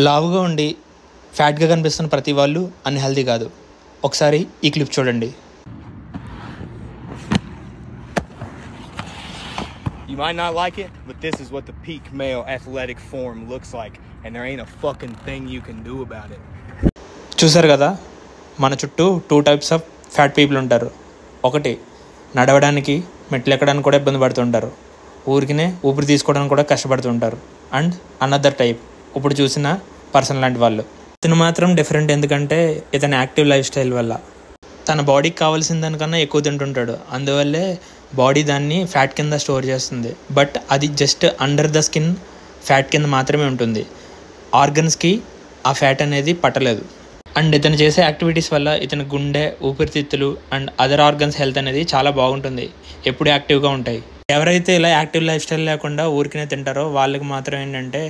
లావుగా ఉండి ఫ్యాట్గా కనిపిస్తున్న ప్రతి వాళ్ళు అన్హెల్దీ కాదు. ఒకసారి ఈ క్లిప్ చూడండి. You might not like it, but this is what the peak male athletic form looks like, and there ain't a fucking thing you can do about it. చూసారు కదా, మన చుట్టూ 2 types ఆఫ్ ఫ్యాట్ పీపుల్ ఉంటారు. ఒకటి నడవడానికి, మెట్లు ఎక్కడానికి కూడా ఇబ్బంది పడుతుంటారు, ఊరికినే ఊపిరి తీసుకోవడానికి కూడా కష్టపడుతుంటారు. అండ్ అనదర్ టైప్ ఇప్పుడు చూసిన పర్సన్ లాంటి వాళ్ళు. ఇతను మాత్రం డిఫరెంట్, ఎందుకంటే ఇతని యాక్టివ్ లైఫ్ స్టైల్ వల్ల తన బాడీకి కావాల్సిన దానికన్నా ఎక్కువ తింటుంటాడు. అందువల్లే బాడీ దాన్ని ఫ్యాట్ కింద స్టోర్ చేస్తుంది. బట్ అది just under the skin fat కింద మాత్రమే ఉంటుంది. ఆర్గన్స్కి ఆ ఫ్యాట్ అనేది పట్టలేదు. అండ్ ఇతను చేసే యాక్టివిటీస్ వల్ల ఇతని గుండె, ఊపిరితిత్తులు అండ్ అదర్ ఆర్గన్స్ హెల్త్ అనేది చాలా బాగుంటుంది, ఎప్పుడు యాక్టివ్గా ఉంటాయి. ఎవరైతే ఇలా యాక్టివ్ లైఫ్ స్టైల్ లేకుండా ఊరికినే తింటారో వాళ్ళకి మాత్రం ఏంటంటే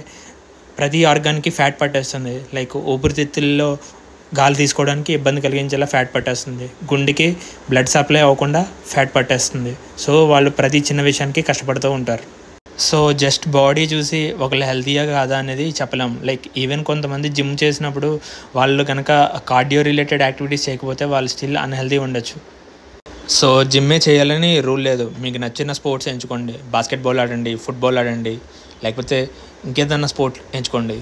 ప్రతి ఆర్గాన్కి ఫ్యాట్ పట్టేస్తుంది. లైక్ ఊపిరితిత్తుల్లో గాలి తీసుకోవడానికి ఇబ్బంది కలిగించేలా ఫ్యాట్ పట్టేస్తుంది, గుండెకి బ్లడ్ సప్లై అవ్వకుండా ఫ్యాట్ పట్టేస్తుంది. సో వాళ్ళు ప్రతి చిన్న విషయానికి కష్టపడుతూ ఉంటారు. సో జస్ట్ బాడీ చూసి ఒకళ్ళు హెల్తీయా కాదా అనేది చెప్పలేం. లైక్ ఈవెన్ కొంతమంది జిమ్ చేసినప్పుడు వాళ్ళు కనుక కార్డియో రిలేటెడ్ యాక్టివిటీస్ చేయకపోతే వాళ్ళు స్టిల్ అన్హెల్తీ ఉండొచ్చు. సో జిమ్మే చేయాలని రూల్ లేదు. మీకు నచ్చిన స్పోర్ట్స్ ఎంచుకోండి. బాస్కెట్బాల్ ఆడండి, ఫుట్బాల్ ఆడండి, లేకపోతే ఇంకేదన్నా స్పోర్ట్ ఎంచుకోండి.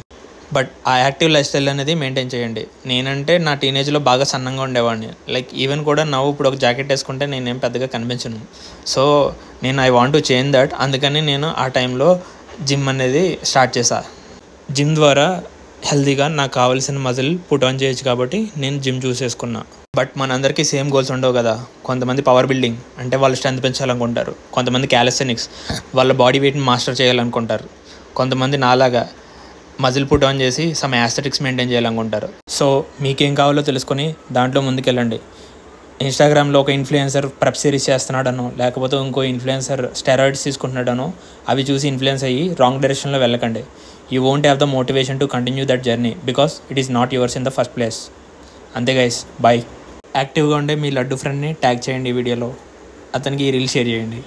బట్ ఆ యాక్టివ్ లైఫ్ స్టైల్ అనేది మెయింటైన్ చేయండి. నేనంటే నా టీనేజ్లో బాగా సన్నంగా ఉండేవాడిని. లైక్ ఈవెన్ కూడా నవ్వు ఇప్పుడు ఒక జాకెట్ వేసుకుంటే నేనేం పెద్దగా కనిపించను. సో నేను I want to change that. అందుకని నేను ఆ టైంలో జిమ్ అనేది స్టార్ట్ చేశా. జిమ్ ద్వారా హెల్తీగా నాకు కావాల్సిన మజిల్ పుట్ ఆన్ చేయొచ్చు కాబట్టి నేను జిమ్ చూస్ చేసుకున్నా. బట్ మనందరికీ సేమ్ గోల్స్ ఉండవు కదా. కొంతమంది పవర్ బిల్డింగ్ అంటే వాళ్ళు స్ట్రెంత్ పెంచాలనుకుంటారు, కొంతమంది క్యాలిస్థెనిక్స్ వాళ్ళ బాడీ వెయిట్ని మాస్టర్ చేయాలనుకుంటారు, కొంతమంది నాలాగా మజిల్ పుట్ ఆన్ చేసి సమ్ యాస్థెటిక్స్ మెయింటైన్ చేయాలనుకుంటారు. సో మీకేం కావాలో తెలుసుకొని దాంట్లో ముందుకెళ్ళండి. ఇన్స్టాగ్రామ్లో ఒక ఇన్ఫ్లుయెన్సర్ ప్రెప్ సిరీస్ చేస్తున్నాడనో, లేకపోతే ఇంకో ఇన్ఫ్లుయెన్సర్ స్టెరాయిడ్స్ తీసుకుంటున్నాడనో అవి చూసి ఇన్ఫ్లుయెన్స్ అయ్యి రాంగ్ డైరెక్షన్లో వెళ్ళకండి. You won't have the motivation to continue that journey because it is not yours in the first place. అంతే గైస్, బాయ్. యాక్టివ్గా ఉండే మీ లడ్డు ఫ్రెండ్ని ట్యాగ్ చేయండి ఈ వీడియోలో, అతనికి ఈ రీల్ షేర్ చేయండి.